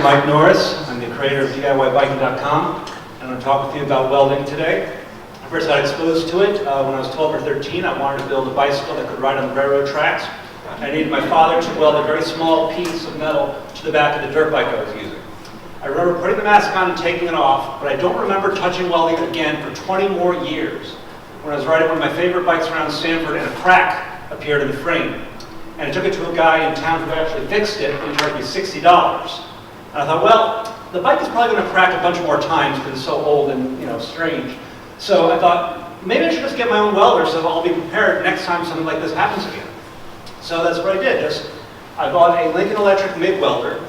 is Mike Norris. I'm the creator of DIYbiking.com, and I'm going to talk with you about welding today. I first got exposed to it when I was 12 or 13. I wanted to build a bicycle that could ride on the railroad tracks. I needed my father to weld a very small piece of metal to the back of the dirt bike I was using. I remember putting the mask on and taking it off, but I don't remember touching welding again for 20 more years. When I was riding one of my favorite bikes around Stanford and a crack appeared in the frame. And I took it to a guy in town who actually fixed it, and he charged me $60. And I thought, well, the bike is probably going to crack a bunch more times because it's so old and strange. So I thought, maybe I should just get my own welder so I'll be prepared next time something like this happens again. So that's what I did. I bought a Lincoln Electric MIG welder,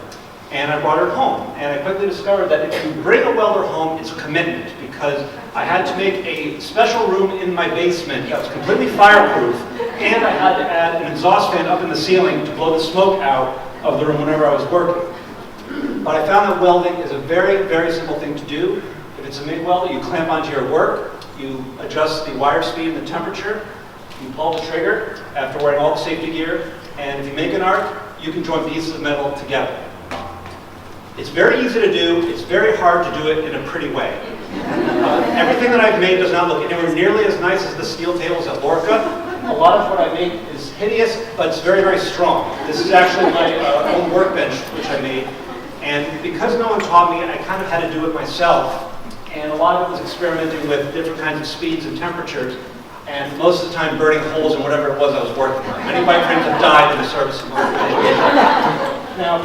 and I brought it home. And I quickly discovered that if you bring a welder home, it's a commitment, because I had to make a special room in my basement that was completely fireproof, and I had to add an exhaust fan up in the ceiling to blow the smoke out of the room whenever I was working. But I found that welding is a very, very simple thing to do. If it's a MIG welder, you clamp onto your work, you adjust the wire speed and the temperature, you pull the trigger after wearing all the safety gear, and if you make an arc, you can join pieces of metal together. It's very easy to do. It's very hard to do it in a pretty way. Everything that I've made does not look anywhere nearly as nice as the steel tables at Lorca. A lot of what I make is hideous, but it's very, very strong. This is actually my own workbench, which I made. And because no one taught me, I kind of had to do it myself. And a lot of it was experimenting with different kinds of speeds and temperatures, and most of the time burning holes in whatever it was I was working on. Many bike frames have died in the service of my Now,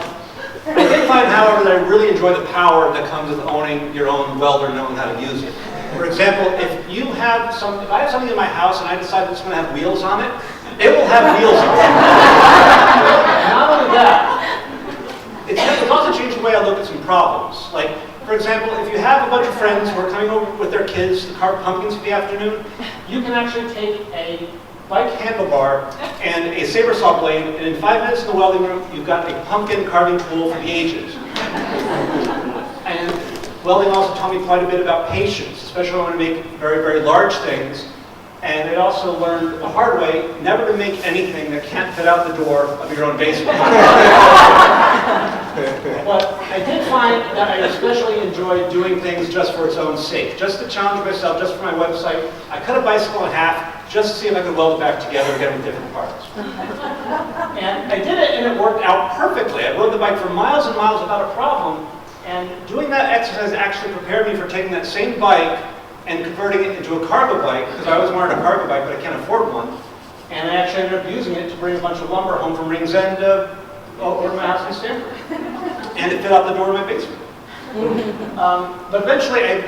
I did find, however, that I really enjoy the power that comes with owning your own welder and knowing how to use it. For example, if I have something in my house and I decide it's going to have wheels on it, it will have wheels on it. Not only that, it's also changed the way I look at some problems. Like, for example, if you have a bunch of friends who are coming over with their kids to carve pumpkins for the afternoon, you can actually take a bike handlebar and a saber saw blade, and in 5 minutes in the welding room, you've got a pumpkin carving tool for the ages. And welding also taught me quite a bit about patience, especially when I want to make very, very large things. And I also learned the hard way never to make anything that can't fit out the door of your own basement. But I did find that I especially enjoyed doing things just for its own sake. Just to challenge myself, just for my website, I cut a bicycle in half just to see if I could weld it back together again with different parts. And I did it, and it worked out perfectly. I rode the bike for miles and miles without a problem, and doing that exercise actually prepared me for taking that same bike and converting it into a cargo bike, because I always wanted a cargo bike, but I can't afford one. And I actually ended up using it to bring a bunch of lumber home from Rings End over to my house in Stanford. And it fit out the door of my basement. But eventually I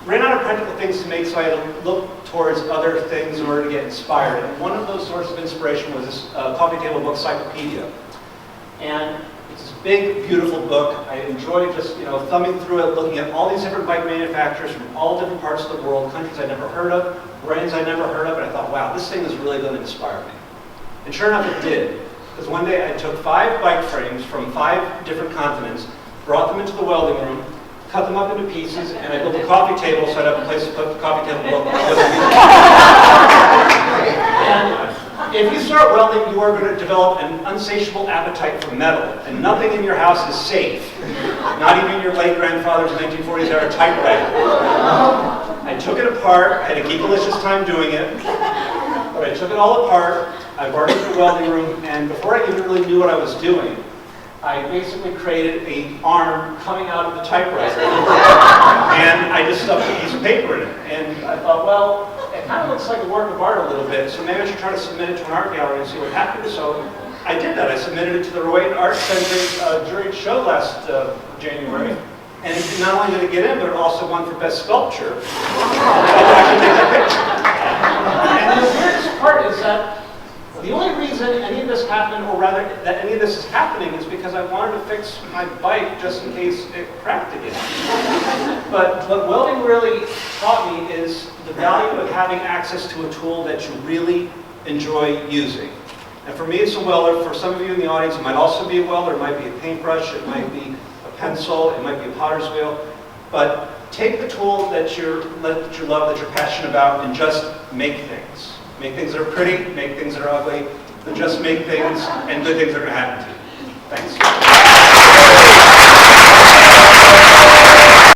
ran out of practical things to make, so I had to look towards other things in order to get inspired. And one of those sources of inspiration was this coffee table book, Cyclopedia. And it's this big, beautiful book. I enjoyed just thumbing through it, looking at all these different bike manufacturers from all different parts of the world, countries I'd never heard of, brands I'd never heard of, and I thought, wow, this thing is really going to inspire me. And sure enough, it did. Because one day I took 5 bike frames from 5 different continents, brought them into the welding room, cut them up into pieces, and I built a coffee table so I'd have a place to put the coffee table book. And if you start welding, you are going to develop an insatiable appetite for metal, and nothing in your house is safe. Not even your late grandfather's 1940s era typewriter. I took it apart. I had a geekalicious time doing it, but I took it all apart. I brought it into the welding room, and before I even really knew what I was doing, I basically created an arm coming out of the typewriter, and I just stuffed a piece of paper in it. And I thought, well, it kind of looks like a work of art a little bit, so maybe I should try to submit it to an art gallery and see what happens. So I did that. I submitted it to the Rowan Art Center's juried show last January. And not only did it get in, but it also won for Best Sculpture. I had to actually take that picture. And the weirdest part is that the only reason any of this happened, or rather that any of this is happening, is because I wanted to fix my bike just in case it cracked again. But what welding really taught me is the value of having access to a tool that you really enjoy using. And for me, it's a welder. For some of you in the audience, it might also be a welder. It might be a paintbrush. It might be a pencil. It might be a potter's wheel. But take the tool that you love, that you're passionate about, and just make things. Make things that are pretty, make things that are ugly, but just make things, and good things are going to happen to you. Thanks.